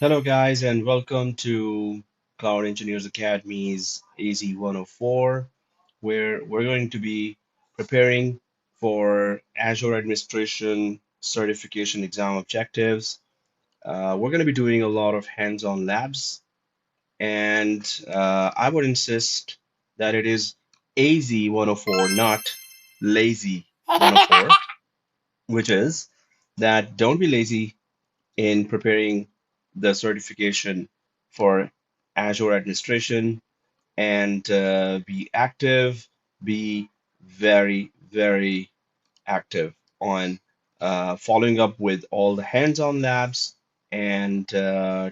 Hello, guys, and welcome to Cloud Engineers Academy's AZ-104, where we're going to be preparing for Azure Administration Certification exam objectives. We're going to be doing a lot of hands-on labs, and I would insist that it is AZ-104, not lazy 104, which is that don't be lazy in preparing the certification for Azure administration and be active, be very, very active on following up with all the hands-on labs and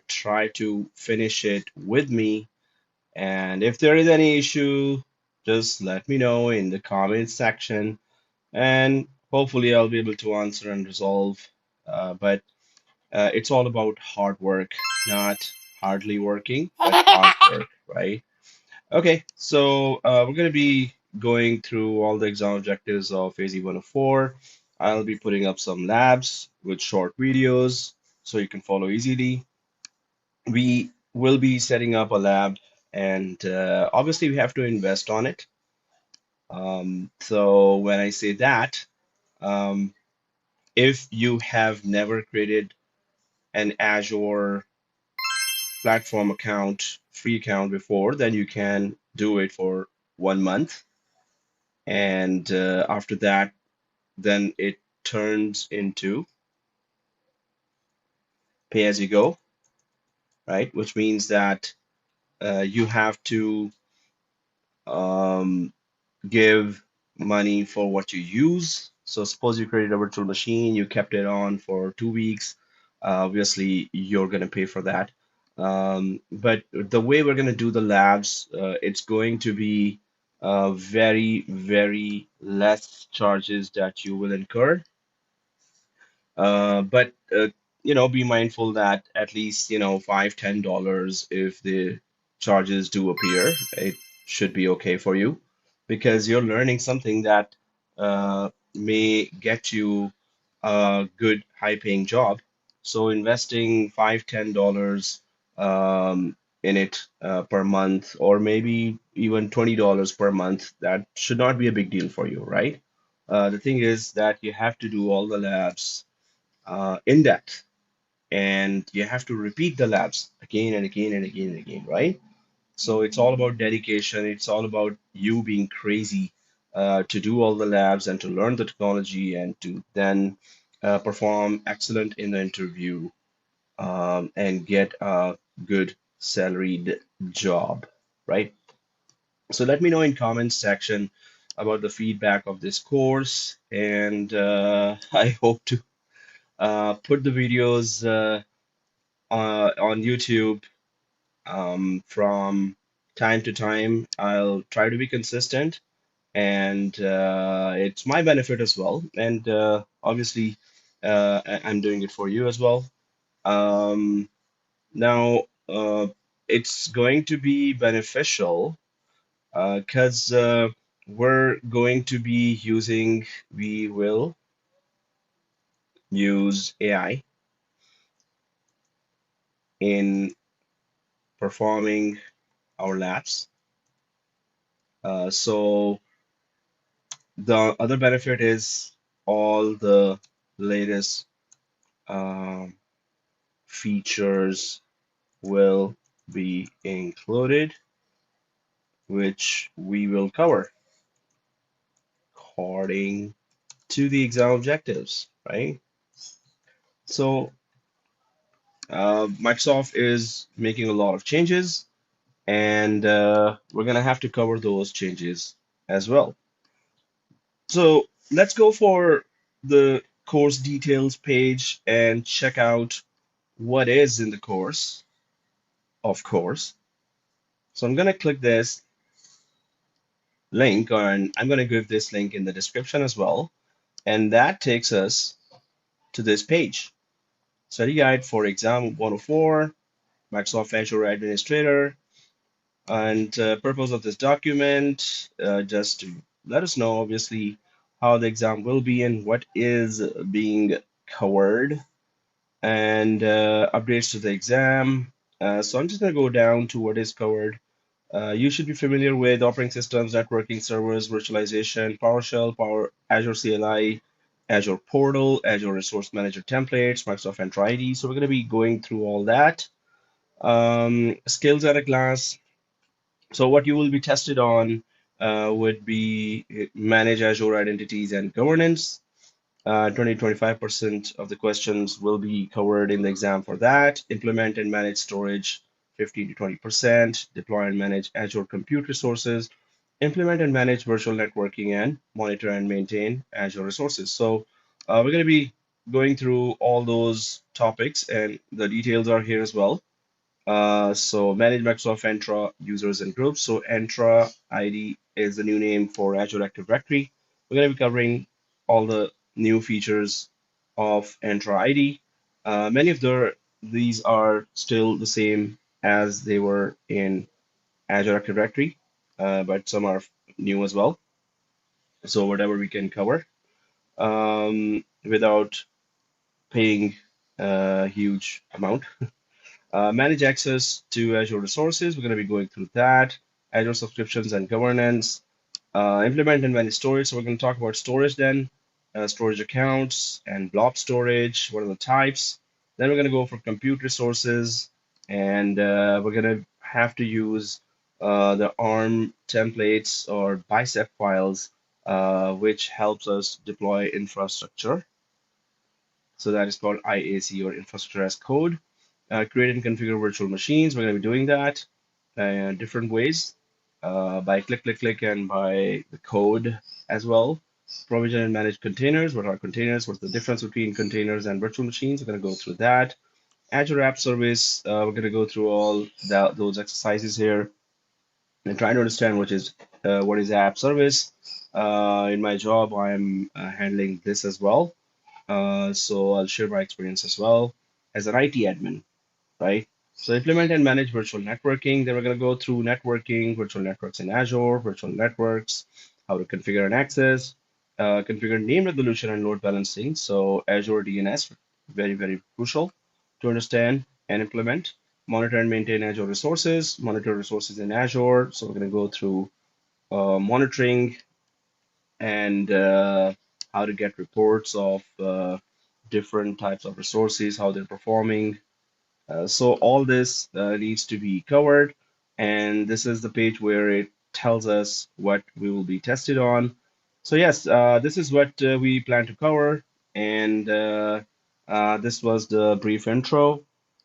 try to finish it with me. And if there is any issue, just let me know in the comments section, and hopefully I'll be able to answer and resolve. But it's all about hard work, not hardly working, but hard work, right? Okay, so we're going to be going through all the exam objectives of AZ-104. I'll be putting up some labs with short videos so you can follow easily. We will be setting up a lab, and obviously we have to invest on it. So when I say that, um, if you have never created an Azure platform account, free account before, then you can do it for 1 month. And after that, then it turns into pay as you go, right? Which means that you have to um, give money for what you use. So suppose you created a virtual machine, you kept it on for 2 weeks. Obviously, you're going to pay for that. But the way we're going to do the labs, it's going to be very, very less charges that you will incur. But be mindful that at least, $5, $10 if the charges do appear, it should be okay for you because you're learning something that may get you a good high-paying job. So investing $5, $10 in it per month, or maybe even $20 per month, that should not be a big deal for you, right? The thing is that you have to do all the labs in depth, and you have to repeat the labs again and again and again and again, right? So it's all about dedication. It's all about you being crazy to do all the labs and to learn the technology and to then perform excellent in the interview and get a good salaried job, right? So let me know in comments section about the feedback of this course, and I hope to put the videos on YouTube from time to time. I'll try to be consistent, and it's my benefit as well. And obviously, I'm doing it for you as well. Um, now, it's going to be beneficial because we're going to be we will use AI in performing our labs. So the other benefit is all the latest um, features will be included, which we will cover according to the exam objectives, right? So Microsoft is making a lot of changes, and we're gonna have to cover those changes as well. So let's go for the course details page and check out what is in the course, of course. So I'm going to click this link, and I'm going to give this link in the description as well. And that takes us to this page. Study guide for exam 104, Microsoft Azure Administrator. And purpose of this document, just to let us know, obviously, how the exam will be and what is being covered. and updates to the exam. So I'm just going to go down to what is covered. You should be familiar with operating systems, networking, servers, virtualization, PowerShell, Azure CLI, Azure Portal, Azure Resource Manager templates, Microsoft Entra ID. So we're going to be going through all that. Skills at a glance. So what you will be tested on would be manage Azure identities and governance. 20-25% of the questions will be covered in the exam for that. Implement and manage storage, 15 to 20%. Deploy and manage Azure compute resources. Implement and manage virtual networking and monitor and maintain Azure resources. So we're going to be going through all those topics, and the details are here as well. So manage Microsoft Entra users and groups. So Entra ID is the new name for Azure Active Directory. We're going to be covering all the new features of Entra ID. Many of these are still the same as they were in Azure Active Directory, but some are new as well. So whatever we can cover without paying a huge amount. Manage access to Azure resources. We're going to be going through that. Azure subscriptions and governance. Implement and manage storage. So we're going to talk about storage then, storage accounts and blob storage. What are the types? Then we're going to go for compute resources, and we're going to have to use the ARM templates or bicep files, which helps us deploy infrastructure. So that is called IAC, or infrastructure as code. Create and configure virtual machines. We're going to be doing that different ways by click, and by the code as well. Provision and manage containers. What are containers? What's the difference between containers and virtual machines? We're going to go through that. Azure App Service. We're going to go through all those exercises here and try to understand what is app service. In my job, I'm handling this as well. So I'll share my experience as well as an IT admin, right? So implement and manage virtual networking. Then we're going to go through networking, virtual networks in Azure, virtual networks, how to configure and access, configure name resolution and load balancing. So Azure DNS, very crucial to understand and implement. Monitor and maintain Azure resources, monitor resources in Azure. So we're going to go through monitoring and how to get reports of different types of resources, how they're performing. So all this needs to be covered, and this is the page where it tells us what we will be tested on. So yes, this is what we plan to cover, and this was the brief intro,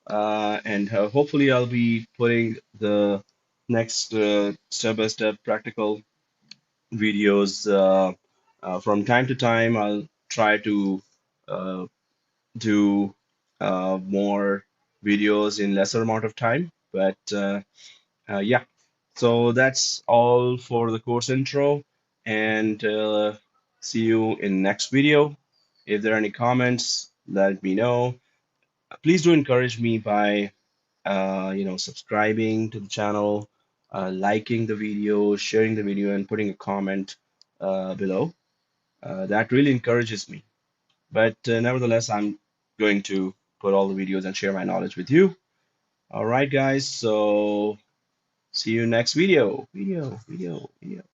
and hopefully I'll be putting the next step-by-step practical videos from time to time. I'll try to uh, do more videos in lesser amount of time, but yeah. So that's all for the course intro, and see you in next video. If there are any comments, let me know. Please do encourage me by subscribing to the channel, liking the video, sharing the video, and putting a comment below. That really encourages me. But nevertheless, I'm going to put all the videos and share my knowledge with you. All right, guys. So see you next video. Video.